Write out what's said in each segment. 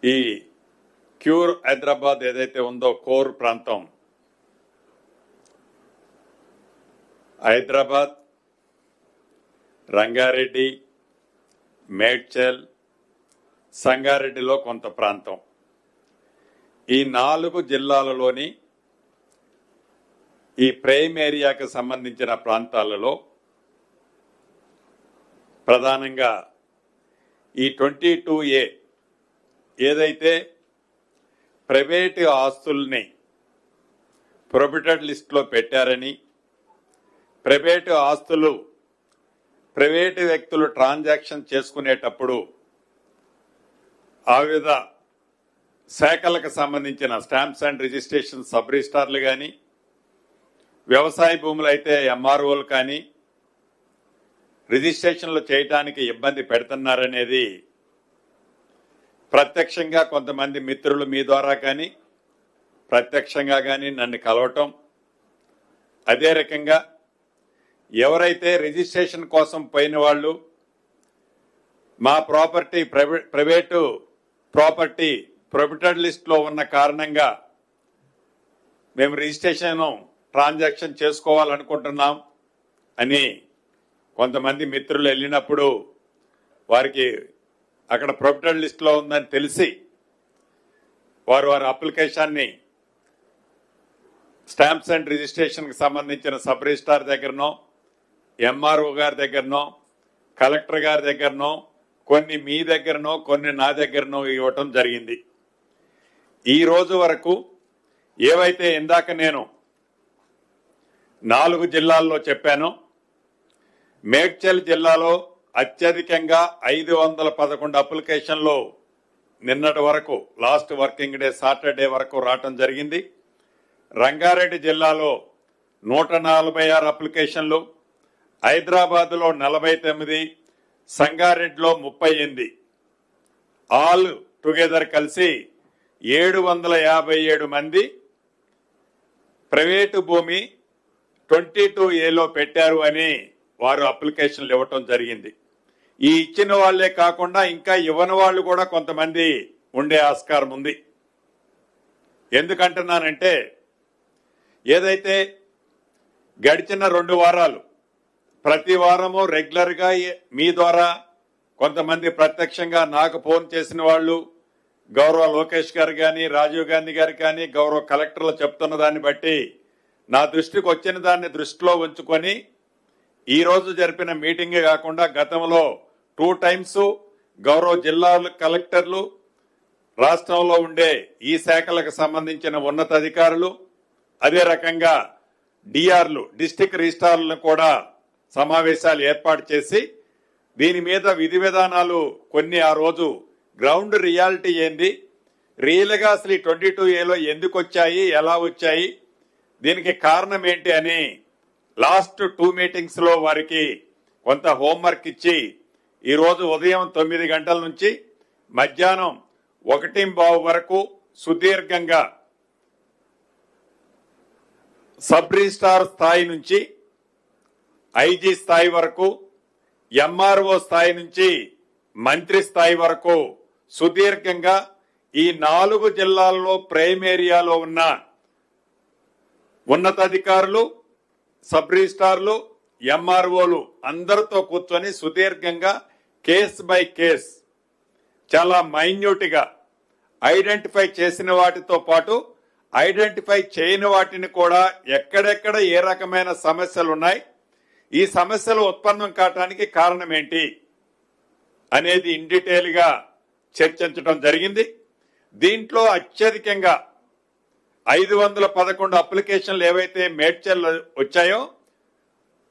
ఈ క్యూర్ హైదరాబాద్ ఏదైతే ఉందో కోర్ ప్రాంతం హైదరాబాద్, రంగారెడ్డి, మేడ్చల్, సంగారెడ్డిలో కొంత ప్రాంతం, ఈ 4 జిల్లాలలోని ఈ ప్రైమ్ ఏరియాకు సంబంధించిన ప్రాంతాలలో ప్రధానంగా ఈ 22A ఏదైతే ప్రైవేటు ఆస్తుల్ని ప్రొహిబిటెడ్ లిస్టులో పెట్టారని, ప్రైవేటు ఆస్తులు ప్రైవేటు వ్యక్తులు ట్రాన్సాక్షన్ చేసుకునేటప్పుడు ఆ వివిధ శాఖలకు సంబంధించిన స్టాంప్స్ అండ్ రిజిస్ట్రేషన్ సబ్ రిజిస్ట్రార్లు కానీ, వ్యవసాయ భూములు అయితే ఎంఆర్ఓలు కానీ రిజిస్ట్రేషన్లు చేయడానికి ఇబ్బంది పెడుతున్నారనేది ప్రత్యక్షంగా కొంతమంది మిత్రులు మీ ద్వారా కానీ ప్రత్యక్షంగా కానీ నన్ను కలవటం, అదే రకంగా ఎవరైతే రిజిస్ట్రేషన్ కోసం పోయిన వాళ్ళు మా ప్రాపర్టీ ప్రైవేటు ప్రాపర్టీ ప్రొహిబిటెడ్ లిస్ట్లో ఉన్న కారణంగా మేము రిజిస్ట్రేషన్ ట్రాన్సాక్షన్ చేసుకోవాలనుకుంటున్నాం అని కొంతమంది మిత్రులు వెళ్ళినప్పుడు వారికి అక్కడ ప్రొహిబిటెడ్ లిస్టులో ఉందని తెలిసి వారి అప్లికేషన్ని స్టాంప్స్ అండ్ రిజిస్ట్రేషన్కి సంబంధించిన సబ్ రిజిస్ట్రార్ దగ్గరనో, ఎంఆర్ఓ గారి దగ్గరనో, కలెక్టర్ గారి దగ్గరనో, కొన్ని మీ దగ్గరనో, కొన్ని నా దగ్గరనో ఇవ్వటం జరిగింది. ఈ రోజు వరకు ఏవైతే ఇందాక నేను 4 జిల్లాల్లో చెప్పానో, మేడ్చల్ జిల్లాలో అత్యధికంగా 511 అప్లికేషన్లు నిన్నటి వరకు లాస్ట్ వర్కింగ్ డే సాటర్డే వరకు రావటం జరిగింది. రంగారెడ్డి జిల్లాలో 146 అప్లికేషన్లు, హైదరాబాద్లో 49, సంగారెడ్డిలో 38, ఆల్ టుగెదర్ కలిసి 757 మంది ప్రైవేటు భూమి 22Aలో పెట్టారు అని వారు అప్లికేషన్లు ఇవ్వటం జరిగింది. ఈ ఇచ్చిన వాళ్లే కాకుండా ఇంకా ఇవ్వని వాళ్ళు కూడా కొంతమంది ఉండే ఆస్కారం ఉంది. ఎందుకంటున్నానంటే ఏదైతే గడిచిన 2 వారాలు ప్రతి వారము రెగ్యులర్గా మీ ద్వారా కొంతమంది ప్రత్యక్షంగా నాకు ఫోన్ చేసిన వాళ్ళు, గౌరవ లోకేష్ గారు కానీ, రాజీవ్ గాంధీ గారు కానీ, గౌరవ కలెక్టర్లు చెప్తున్న దాన్ని బట్టి నా దృష్టికి వచ్చిన దాన్ని దృష్టిలో ఉంచుకొని ఈ రోజు జరిపిన మీటింగ్ కాకుండా గతంలో 2 టైమ్స్ గౌరవ జిల్లా కలెక్టర్లు, రాష్ట్రంలో ఉండే ఈ శాఖలకు సంబంధించిన ఉన్నతాధికారులు, అదే రకంగా డిఆర్లు డిస్ట్రిక్ట్ రిజిస్ట్రార్లను కూడా సమావేశాలు ఏర్పాటు చేసి దీని మీద విధి విధానాలు కొన్ని ఆ రోజు గ్రౌండ్ రియాలిటీ ఏంది, రియల్గా అసలు 22Aలో ఎందుకు వచ్చాయి, ఎలా వచ్చాయి, దీనికి కారణం ఏంటి అని లాస్ట్ 2 మీటింగ్స్ లో వారికి కొంత హోంవర్క్ ఇచ్చి ఈరోజు ఉదయం 9 గంటల నుంచి మధ్యాహ్నం 1:15 వరకు సుదీర్ఘంగా సబ్ రిజిస్ట్రార్ స్థాయి నుంచి ఐజీ స్థాయి వరకు, ఎంఆర్ఓ స్థాయి నుంచి మంత్రి స్థాయి వరకు సుదీర్ఘంగా ఈ 4 జిల్లాల్లో ప్రైమ్ ఏరియాలో ఉన్న ఉన్నతాధికారులు, సబ్ రిజిస్ట్రార్లు, ఎంఆర్ఓలు అందరితో కూర్చొని సుదీర్ఘంగా కేస్ బై కేస్ చాలా మైన్యూట్ గా ఐడెంటిఫై చేసిన వాటితో పాటు ఐడెంటిఫై చేయని వాటిని కూడా ఎక్కడెక్కడ ఏ రకమైన సమస్యలు ఉన్నాయి, ఈ సమస్యలు ఉత్పన్నం కావడానికి కారణం ఏంటి అనేది ఇన్ డీటెయిల్ గా చర్చించడం జరిగింది. దీంట్లో అత్యధికంగా 511 అప్లికేషన్లు ఏవైతే మేడ్చల్ వచ్చాయో,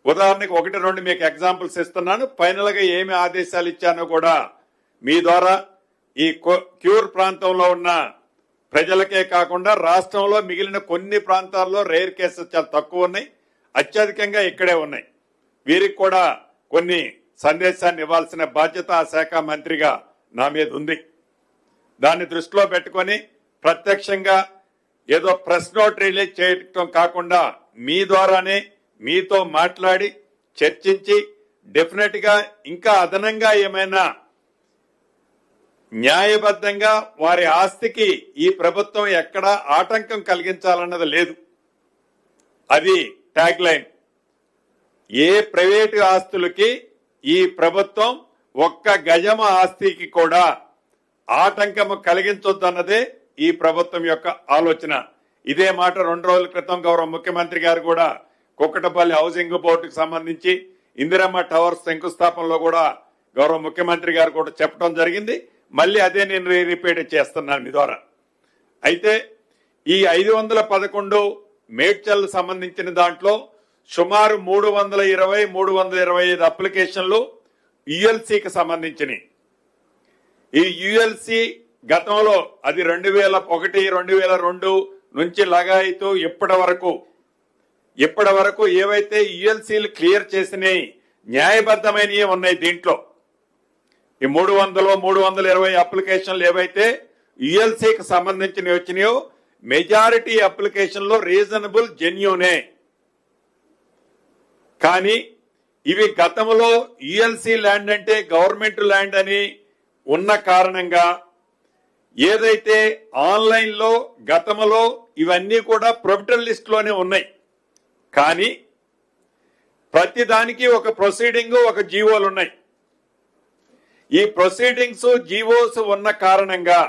ఉదాహరణకు 1-2 మీకు ఎగ్జాంపుల్స్ ఇస్తున్నాను. ఫైనల్ గా ఏమి ఆదేశాలు ఇచ్చానో కూడా మీ ద్వారా ఈ క్యూర్ ప్రాంతంలో ఉన్న ప్రజలకే కాకుండా రాష్ట్రంలో మిగిలిన కొన్ని ప్రాంతాల్లో రేర్ కేసెస్ చాలా తక్కువ ఉన్నాయి, అత్యధికంగా ఇక్కడే ఉన్నాయి. వీరికి కూడా కొన్ని సందేశాన్ని ఇవ్వాల్సిన బాధ్యత ఆ శాఖ మంత్రిగా నా మీద ఉంది. దాన్ని దృష్టిలో పెట్టుకొని ప్రత్యక్షంగా ఏదో ప్రెస్ నోట్ రిలీజ్ చేయటం కాకుండా మీ ద్వారానే మీతో మాట్లాడి చర్చించి డెఫినెట్ గా ఇంకా అదనంగా ఏమైనా న్యాయబద్ధంగా వారి ఆస్తికి ఈ ప్రభుత్వం ఎక్కడ ఆటంకం కలిగించాలన్నది లేదు. అది ట్యాగ్ లైన్. ఏ ప్రైవేటు ఆస్తులకి ఈ ప్రభుత్వం ఒక్క గజమ ఆస్తికి కూడా ఆటంకము కలిగించొద్దన్నదే ఈ ప్రభుత్వం యొక్క ఆలోచన. ఇదే మాట 2 రోజుల క్రితం గౌరవ ముఖ్యమంత్రి గారు కూడా కుక్కటపల్లి హౌసింగ్ బోర్డుకు సంబంధించి ఇందిరమ్మ టవర్స్ శంకుస్థాపనలో కూడా గౌరవ ముఖ్యమంత్రి గారు కూడా చెప్పడం జరిగింది. మళ్ళీ అదే నేను రిపీట్ చేస్తున్నాను మీ ద్వారా. అయితే ఈ 511 మేడ్చల్ సంబంధించిన దాంట్లో సుమారు 325 అప్లికేషన్లు యుఎల్సీకి సంబంధించినవి. ఈ యుఎల్సీ గతంలో అది 2001, 2002 నుంచి లగాయితూ ఇప్పటి వరకు ఏవైతే యుఎల్సీలు క్లియర్ చేసినాయి న్యాయబద్ధమైనవి ఉన్నాయి. దీంట్లో ఈ 320 అప్లికేషన్లు ఏవైతే యుఎల్సీకి సంబంధించినవి వచ్చినాయో మెజారిటీ అప్లికేషన్లో రీజనబుల్ జెన్యూనే. కానీ ఇవి గతంలో యుఎల్సీ ల్యాండ్ అంటే గవర్నమెంట్ ల్యాండ్ అని ఉన్న కారణంగా ఏదైతే ఆన్లైన్ లో గతంలో ఇవన్నీ కూడా ప్రొబిటర్ లిస్ట్ లోనే ఉన్నాయి. కానీ ప్రతి దానికి ఒక ప్రొసీడింగ్, ఒక జీవోలు ఉన్నాయి. ఈ ప్రొసీడింగ్స్, జీవోస్ ఉన్న కారణంగా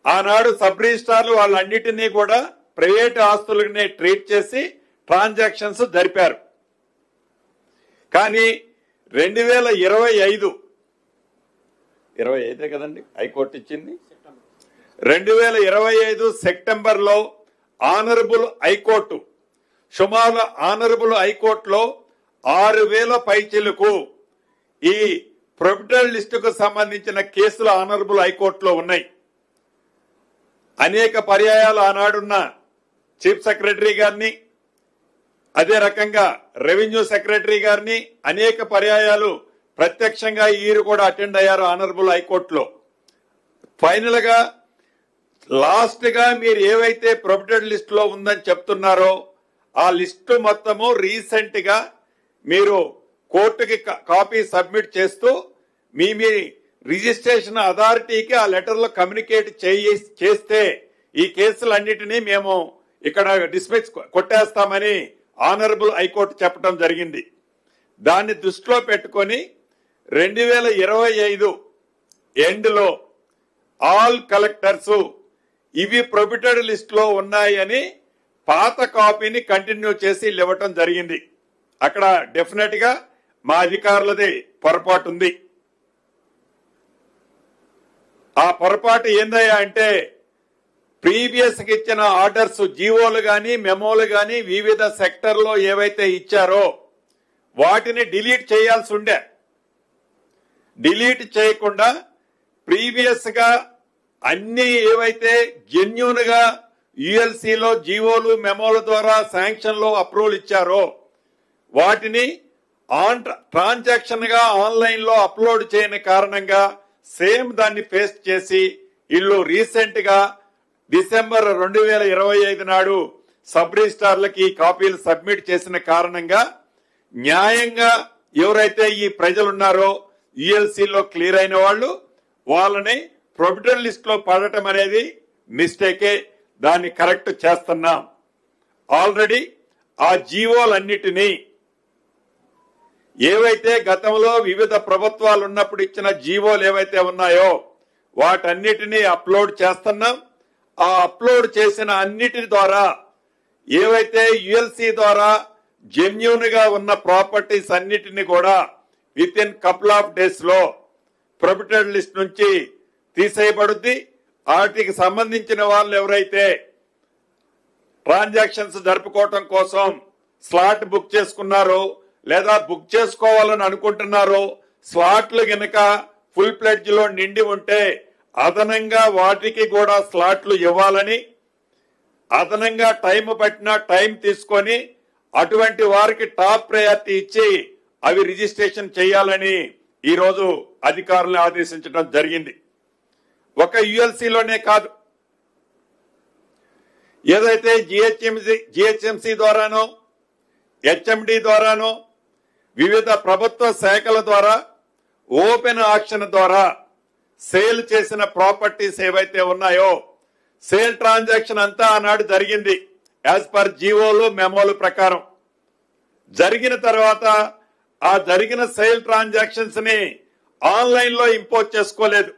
ఆనాడు సబ్ రిజిస్ట్రార్లు వాళ్ళన్నిటినీ కూడా ప్రైవేట్ ఆస్తులనే ట్రీట్ చేసి ట్రాన్సాక్షన్స్ జరిపారు. కానీ 2025 కదండి హైకోర్టు ఇచ్చింది. 2025 సెప్టెంబర్లో ఆనరబుల్ హైకోర్టు సుమారు ఆనరబుల్ హైకోర్టులో 6,000 పైచిలకు ఈ ప్రొబిటర్ లిస్టుకు సంబంధించిన కేసులు ఆనరబుల్ హైకోర్టులో ఉన్నాయి. అనేక పర్యాయాలు ఆనాడున్న చీఫ్ సెక్రటరీ గారిని, అదే రకంగా రెవెన్యూ సెక్రటరీ గారిని అనేక పర్యాయాలు ప్రత్యక్షంగా ఈరు కూడా అటెండ్ అయ్యారు ఆనరబుల్ హైకోర్టులో. ఫైనల్ గా లాస్ట్ గా మీరు ఏవైతే ప్రొబిటర్ లిస్ట్ లో ఉందని చెప్తున్నారో ఆ లిస్టు మొత్తము రీసెంట్ గా మీరు కోర్టుకి కాపీ సబ్మిట్ చేస్తూ మీ రిజిస్ట్రేషన్ అథారిటీకి ఆ లెటర్ లో కమ్యూనికేట్ చేస్తే ఈ కేసులన్నిటినీ మేము ఇక్కడ డిస్మిస్ కొట్టేస్తామని ఆనరబుల్ హైకోర్టు చెప్పడం జరిగింది. దాన్ని దృష్టిలో పెట్టుకొని 2025 ఎండ్ లో ఆల్ కలెక్టర్స్ ఇవి ప్రొబిటెడ్ లిస్ట్ లో ఉన్నాయని పాత కాపీని కంటిన్యూ చేసి ఇవ్వటం జరిగింది. అక్కడ డెఫినెట్ గా మా అధికారులది పొరపాటు ఉంది. ఆ పొరపాటు ఏందయ్యా అంటే ప్రీవియస్ కి ఇచ్చిన ఆర్డర్స్, జీవోలు గాని మెమోలు గాని వివిధ సెక్టర్లో ఏవైతే ఇచ్చారో వాటిని డిలీట్ చేయాల్సి ఉండే. డిలీట్ చేయకుండా ప్రీవియస్ గా అన్ని ఏవైతే జెన్యూన్ గా యుఎల్సీలో జీవోలు మెమోల ద్వారా శాంక్షన్ లో అప్రూవల్ ఇచ్చారో వాటిని ట్రాన్సాక్షన్ గా ఆన్లైన్ లో అప్లోడ్ చేయని కారణంగా సేమ్ దాన్ని పేస్ట్ చేసి ఇల్లు రీసెంట్ గా డిసెంబర్ 2025 నాడు సబ్ రిజిస్ట్రార్లకి కాపీలు సబ్మిట్ చేసిన కారణంగా న్యాయంగా ఎవరైతే ఈ ప్రజలున్నారో యుఎల్సీలో క్లియర్ అయిన వాళ్ళని ప్రొబిటర్ లిస్ట్ లో పడటం అనేది మిస్టేకే. దాన్ని కరెక్ట్ చేస్తున్నాం. ఆల్రెడీ ఆ జీవోలన్నిటినీ ఏవైతే గతంలో వివిధ ప్రభుత్వాలు ఉన్నప్పుడు ఇచ్చిన జీవోలు ఏవైతే ఉన్నాయో వాటన్నిటినీ అప్లోడ్ చేస్తున్నాం. ఆ అప్లోడ్ చేసిన అన్నిటి ద్వారా ఏవైతే యుఎల్సీ ద్వారా జెన్యూన్ గా ఉన్న ప్రాపర్టీస్ అన్నిటిని కూడా with in couple of days లో ప్రొబిటెడ్ లిస్ట్ నుంచి తీసేయబడుద్ది. వాటికి సంబంధించిన వాళ్ళు ఎవరైతే ట్రాన్సాక్షన్స్ జరుపుకోవటం కోసం స్లాట్ బుక్ చేసుకున్నారో లేదా బుక్ చేసుకోవాలని అనుకుంటున్నారో స్లాట్లు గనక ఫుల్ ప్లెడ్జ్ లో నిండి ఉంటే అదనంగా వాటికి కూడా స్లాట్లు ఇవ్వాలని, అదనంగా టైం పట్టినా టైం తీసుకొని అటువంటి వారికి టాప్ ప్రయారిటీ ఇచ్చి అవి రిజిస్ట్రేషన్ చేయాలని ఈ రోజు అధికారులను ఆదేశించడం జరిగింది. ఒక యుఎల్సీలోనే కాదు, ఏదైతే జిహెచ్ఎంసీ ద్వారానో హెచ్ఎండి ద్వారానో వివిధ ప్రభుత్వ శాఖల ద్వారా ఓపెన్ ఆక్షన్ ద్వారా సేల్ చేసిన ప్రాపర్టీస్ ఏవైతే ఉన్నాయో సేల్ ట్రాన్సాక్షన్ అంతా ఆనాడు జరిగింది యాజ్ పర్ జీవోలు మెమోలు ప్రకారం. జరిగిన తర్వాత ఆ జరిగిన సేల్ ట్రాన్సాక్షన్స్ ని ఆన్లైన్ లో ఇంపోర్ట్ చేసుకోలేదు.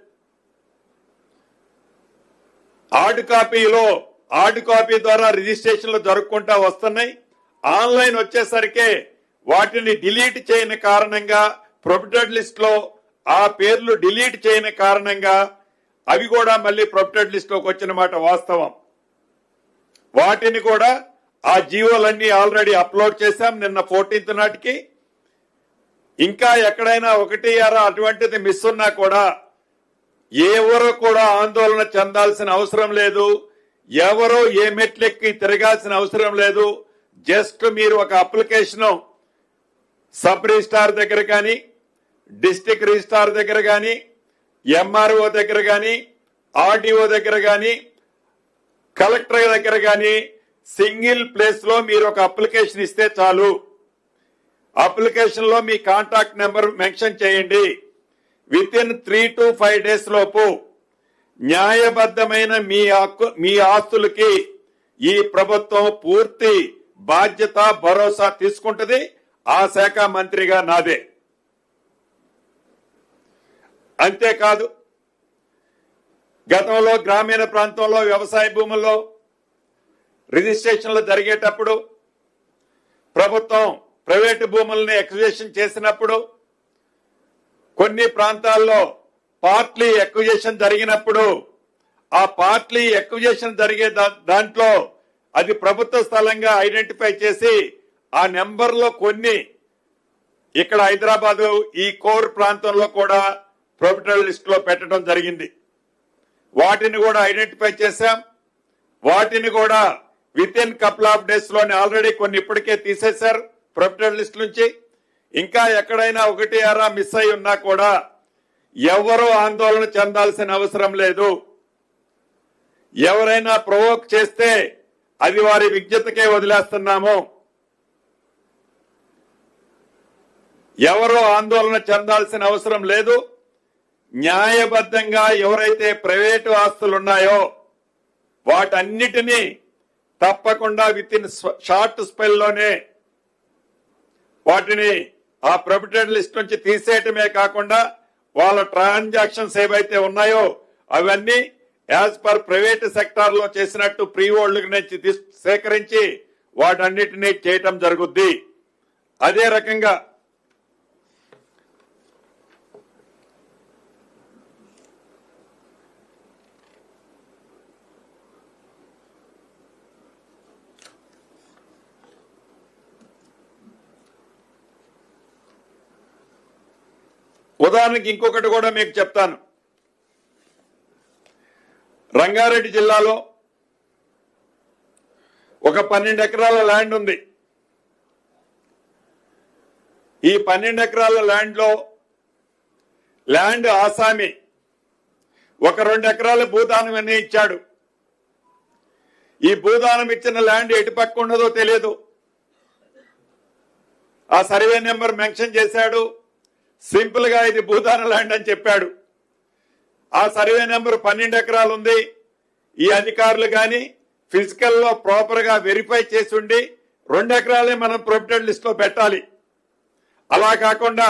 హార్డ్ కాపీ ద్వారా రిజిస్ట్రేషన్లు జరుపుకుంటా వస్తున్నాయి. ఆన్లైన్ వచ్చేసరికి వాటిని డిలీట్ చేయని కారణంగా ప్రొహిబిటెడ్ లిస్ట్ లో ఆ పేర్లు డిలీట్ చేయని కారణంగా అవి కూడా మళ్ళీ ప్రొహిబిటెడ్ లిస్ట్ లోకి వచ్చిన మాట వాస్తవం. వాటిని కూడా ఆ జీవోలన్నీ ఆల్రెడీ అప్లోడ్ చేశాం నిన్న 14th నాటికి. ఇంకా ఎక్కడైనా ఒకటి అటువంటిది మిస్ ఉన్నా కూడా ఎవరు కూడా ఆందోళన చెందాల్సిన అవసరం లేదు. ఎవరో ఏ మెట్లెక్కి తిరగాల్సిన అవసరం లేదు. జస్ట్ మీరు ఒక అప్లికేషన్ సబ్ రిజిస్ట్రార్ దగ్గర కానీ, డిస్ట్రిక్ట్ రిజిస్ట్రార్ దగ్గర కానీ, ఎంఆర్ఓ దగ్గర కానీ, ఆర్డీఓ దగ్గర కానీ, కలెక్టర్ దగ్గర కానీ సింగిల్ ప్లేస్ లో మీరు ఒక అప్లికేషన్ ఇస్తే చాలు. అప్లికేషన్ లో మీ కాంటాక్ట్ నెంబర్ మెన్షన్ చేయండి. విత్-ఇన్ 3 to 5 days లోపు న్యాయబద్ధమైన మీ ఆస్తులకి ఈ ప్రభుత్వం పూర్తి బాధ్యత భరోసా తీసుకుంటది. ఆ శాఖ మంత్రిగా నాదే. అంతేకాదు గతంలో గ్రామీణ ప్రాంతంలో వ్యవసాయ భూముల్లో రిజిస్ట్రేషన్లు జరిగేటప్పుడు ప్రభుత్వం ప్రైవేటు భూముల్ని ఎక్విజిషన్ చేసినప్పుడు కొన్ని ప్రాంతాల్లో పార్ట్లీ ఎక్విజిషన్ జరిగినప్పుడు ఆ పార్ట్లీ ఎక్విజిషన్ జరిగే దాంట్లో అది ప్రభుత్వ స్థలంగా ఐడెంటిఫై చేసి ఆ నెంబర్లో కొన్ని ఇక్కడ హైదరాబాద్ ఈ కోర్ ప్రాంతంలో కూడా ప్రొహిబిటెడ్ లిస్ట్ లో పెట్టడం జరిగింది. వాటిని కూడా ఐడెంటిఫై చేశాం. వాటిని కూడా విత్-ఇన్ కపుల్ ఆఫ్ డేస్ లోనే ఆల్రెడీ కొన్ని ఇప్పటికే తీసేశారు ప్రొహిబిటెడ్ లిస్ట్ నుంచి. ఇంకా ఎక్కడైనా ఒకటి మిస్ అయి ఉన్నా కూడా ఎవరూ ఆందోళన చెందాల్సిన అవసరం లేదు. ఎవరైనా ప్రొవోక్ చేస్తే అది వారి విజ్ఞతకే వదిలేస్తున్నాము. ఎవరూ ఆందోళన చెందాల్సిన అవసరం లేదు. న్యాయబద్ధంగా ఎవరైతే ప్రైవేటు ఆస్తులు ఉన్నాయో వాటన్నిటినీ తప్పకుండా విత్-ఇన్ షార్ట్ స్పెల్ లోనే వాటిని ఆ ప్రొహిబిటెడ్ లిస్ట్ నుంచి తీసేయటమే కాకుండా వాళ్ళ ట్రాన్సాక్షన్స్ ఏవైతే ఉన్నాయో అవన్నీ యాజ్ పర్ ప్రైవేట్ సెక్టార్ లో చేసినట్టు ప్రీ హోల్డ్ నుంచి సేకరించి వాటన్నిటినీ చేయటం జరుగుద్ది. అదే రకంగా ఉదాహరణకి ఇంకొకటి కూడా మీకు చెప్తాను. రంగారెడ్డి జిల్లాలో ఒక 12 ఎకరాల ల్యాండ్ ఉంది. ఈ 12 ఎకరాల ల్యాండ్ ఆసామి ఒక 2 ఎకరాల భూదానం అని ఇచ్చాడు. ఈ భూదానం ఇచ్చిన ల్యాండ్ ఎటు పక్క ఉన్నదో తెలియదు. ఆ సర్వే నెంబర్ మెన్షన్ చేశాడు. సింపుల్ గా ఇది భూదాన ల్యాండ్ అని చెప్పాడు. ఆ సర్వే నెంబర్ 12 ఎకరాలు ఉంది. ఈ అధికారులు గాని ఫిజికల్ లో ప్రాపర్ గా వెరిఫై చేసి ఉండి 2 ఎకరాలే మనం ప్రొహిబిటెడ్ లిస్ట్ లో పెట్టాలి. అలా కాకుండా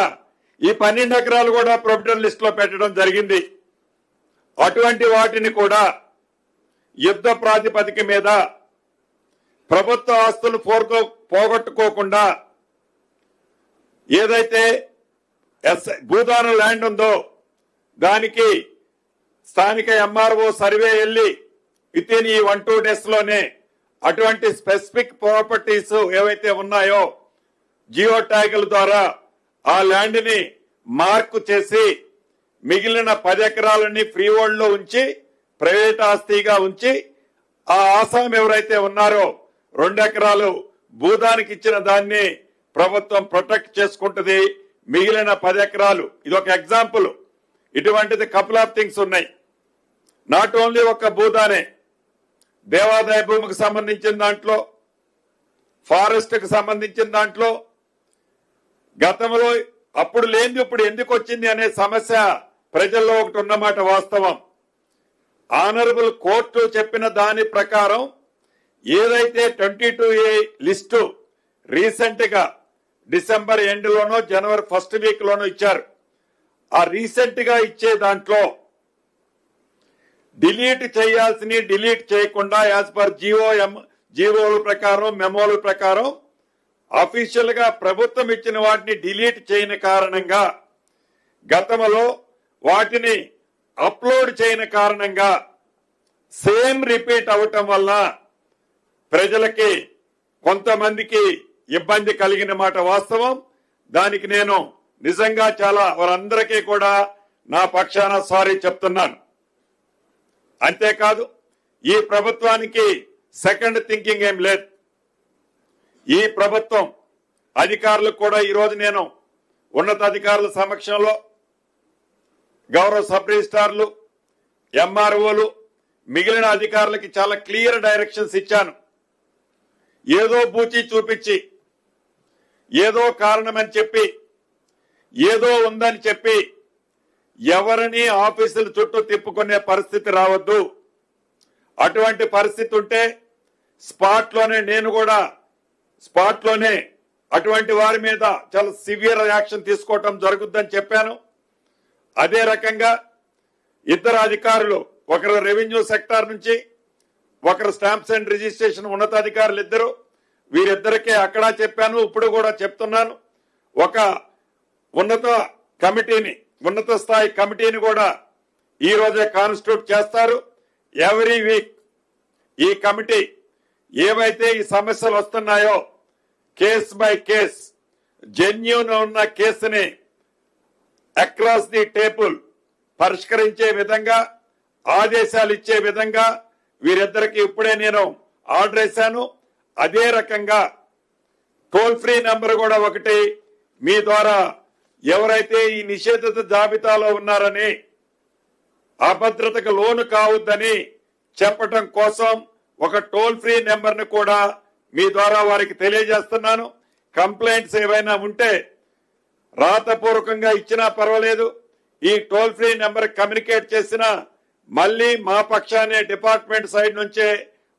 ఈ 12 ఎకరాలు కూడా ప్రొహిబిటెడ్ లిస్ట్ లో పెట్టడం జరిగింది. అటువంటి వాటిని కూడా యుద్ధ ప్రాతిపదిక మీద ప్రభుత్వ ఆస్తులు పోగొట్టుకోకుండా ఏదైతే భూదాన ల్యాండ్ ఉందో దానికి స్థానిక ఎంఆర్ఓ సర్వే వెళ్లి విత్-ఇన్ ఈ 1-2 days లోనే అటువంటి స్పెసిఫిక్ ప్రాపర్టీస్ ఏవైతే ఉన్నాయో జియో ట్యాగుల ద్వారా ఆ ల్యాండ్ ని మార్కు చేసి మిగిలిన 10 ఎకరాలని ఫ్రీ హోల్డ్ లో ఉంచి ప్రైవేట్ ఆస్తిగా ఉంచి ఆ ఆసాం ఎవరైతే ఉన్నారో 2 ఎకరాలు భూదానికి ఇచ్చిన దాన్ని ప్రభుత్వం ప్రొటెక్ట్ చేసుకుంటుంది. మిగిలిన 10 ఎకరాలు ఇదొక ఎగ్జాంపుల్. ఇటువంటిది కపుల్ ఆఫ్ థింగ్స్ ఉన్నాయి. నాట్ ఓన్లీ ఒక భూదానే, దేవాదాయ భూమికి సంబంధించిన దాంట్లో, ఫారెస్ట్ కి సంబంధించిన దాంట్లో గతంలో అప్పుడు లేనిది ఇప్పుడు ఎందుకు వచ్చింది అనే సమస్య ప్రజల్లో ఒకటి ఉన్నమాట వాస్తవం. ఆనరబుల్ కోర్టు చెప్పిన దాని ప్రకారం ఏదైతే 22A లిస్టు రీసెంట్ గా డిసెంబర్ ఎండ్ లోనో జనవరి ఫస్ట్ వీక్ లోనో ఇచ్చారు. ఆ రీసెంట్ గా ఇచ్చే దాంట్లో డిలీట్ చేయాల్సిన డిలీట్ చేయకుండా యాజ్ పర్ జీవోల ప్రకారం మెమోల ప్రకారం అఫీషియల్ గా ప్రభుత్వం ఇచ్చిన వాటిని డిలీట్ చేయని కారణంగా, గతంలో వాటిని అప్లోడ్ చేయని కారణంగా సేమ్ రిపీట్ అవటం వల్ల ప్రజలకి కొంతమందికి ఇబ్బంది కలిగిన మాట వాస్తవం. దానికి నేను నిజంగా చాలా వారందరికీ కూడా నా పక్షాన సారీ చెప్తున్నాను. అంతేకాదు ఈ ప్రభుత్వానికి సెకండ్ థింకింగ్ ఏం లేదు. ఈ ప్రభుత్వం అధికారులకు కూడా ఈరోజు నేను ఉన్నతాధికారుల సమక్షంలో గౌరవ సబ్ రిజిస్ట్రార్లు, ఎంఆర్ఓలు, మిగిలిన అధికారులకి చాలా క్లియర్ డైరెక్షన్స్ ఇచ్చాను. ఏదో బూచి చూపించి, ఏదో కారణమని చెప్పి, ఏదో ఉందని చెప్పి ఎవరిని ఆఫీసుల చుట్టూ తిప్పుకునే పరిస్థితి రావద్దు. అటువంటి పరిస్థితి ఉంటే నేను కూడా స్పాట్ లోనే అటువంటి వారి మీద చాలా సివియర్ యాక్షన్ తీసుకోవటం జరుగుద్దని చెప్పాను. అదే రకంగా ఇద్దరు అధికారులు, ఒకరు రెవెన్యూ సెక్టార్ నుంచి, ఒకరు స్టాంప్స్ అండ్ రిజిస్ట్రేషన్ ఉన్నతాధికారులు ఇద్దరు, వీరిద్దరికే అక్కడ చెప్పాను, ఇప్పుడు కూడా చెప్తున్నాను. ఒక ఉన్నత స్థాయి కమిటీని కూడా ఈ రోజే కాన్స్టిట్యూట్ చేస్తారు. ఎవ్రీ వీక్ ఈ కమిటీ ఏవైతే ఈ సమస్యలు వస్తున్నాయో కేస్ బై కేస్ జెన్యూన్ ఉన్న కేసుని అక్రాస్ ది టేబుల్ పరిష్కరించే విధంగా, ఆదేశాలు ఇచ్చే విధంగా వీరిద్దరికి ఇప్పుడే నేను ఆర్డర్ వేశాను. అదే రకంగా టోల్ ఫ్రీ నెంబర్ కూడా ఒకటి మీ ద్వారా ఎవరైతే ఈ నిషేధిత జాబితాలో ఉన్నారని, అభద్రతకు లోను కావద్దని చెప్పటం కోసం ఒక టోల్ ఫ్రీ నెంబర్ ని కూడా మీ ద్వారా వారికి తెలియజేస్తున్నాను. కంప్లైంట్స్ ఏవైనా ఉంటే రాతపూర్వకంగా ఇచ్చినా పర్వాలేదు, ఈ టోల్ ఫ్రీ నెంబర్ కమ్యూనికేట్ చేసినా మళ్ళీ మా పక్షానే డిపార్ట్మెంట్ సైడ్ నుంచే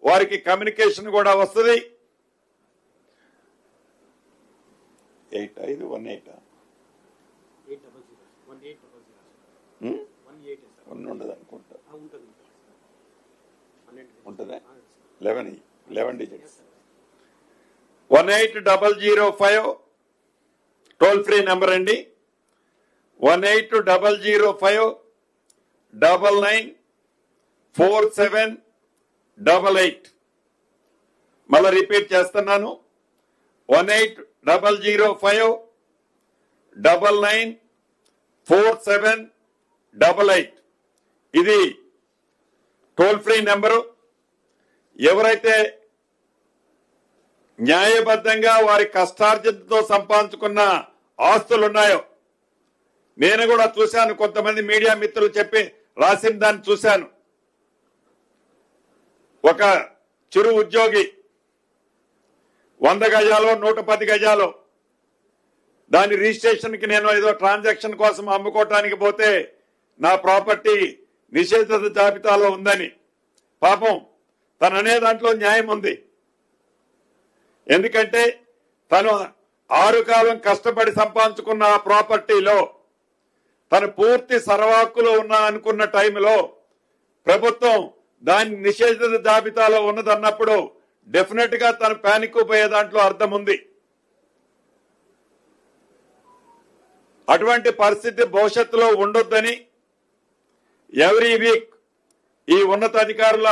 వారికి కమ్యూనికేషన్ కూడా వస్తుంది. 8518 ఉండదు అనుకుంటా, ఉంటుందా? 11 డిజిట్స్. 18005 టోల్ ఫ్రీ నెంబర్ అండి. 18005 994788. మళ్ళా రిపీట్ చేస్తున్నాను, 18005 994788. ఇది టోల్ ఫ్రీ నెంబరు. ఎవరైతే న్యాయబద్ధంగా వారి కష్టార్జితంతో సంపాదించుకున్న ఆస్తులున్నాయో, నేను కూడా చూశాను, కొంతమంది మీడియా మిత్రులు చెప్పి రాసిన దాన్ని చూశాను. ఒక చిరు ఉద్యోగి 100 గజాలో 110 గజాలో దాని రిజిస్ట్రేషన్ కి నేను ఏదో ట్రాన్సాక్షన్ కోసం అమ్ముకోవటానికి పోతే నా ప్రాపర్టీ నిషేధిత జాబితాలో ఉందని. పాపం తను అనే దాంట్లో న్యాయం ఉంది. ఎందుకంటే తను 6 కాలం కష్టపడి సంపాదించుకున్న ఆ ప్రాపర్టీలో తను పూర్తి సర్వాక్కులో ఉన్నా అనుకున్న టైంలో ప్రభుత్వం దాని నిషేధిత జాబితాలో ఉన్నదన్నప్పుడు డెఫినెట్ గా తను ప్యానిక్ పోయే దాంట్లో అర్థం ఉంది. అటువంటి పరిస్థితి భవిష్యత్తులో ఉండొద్దని ఎవ్రీ వీక్ ఈ ఉన్నతాధికారుల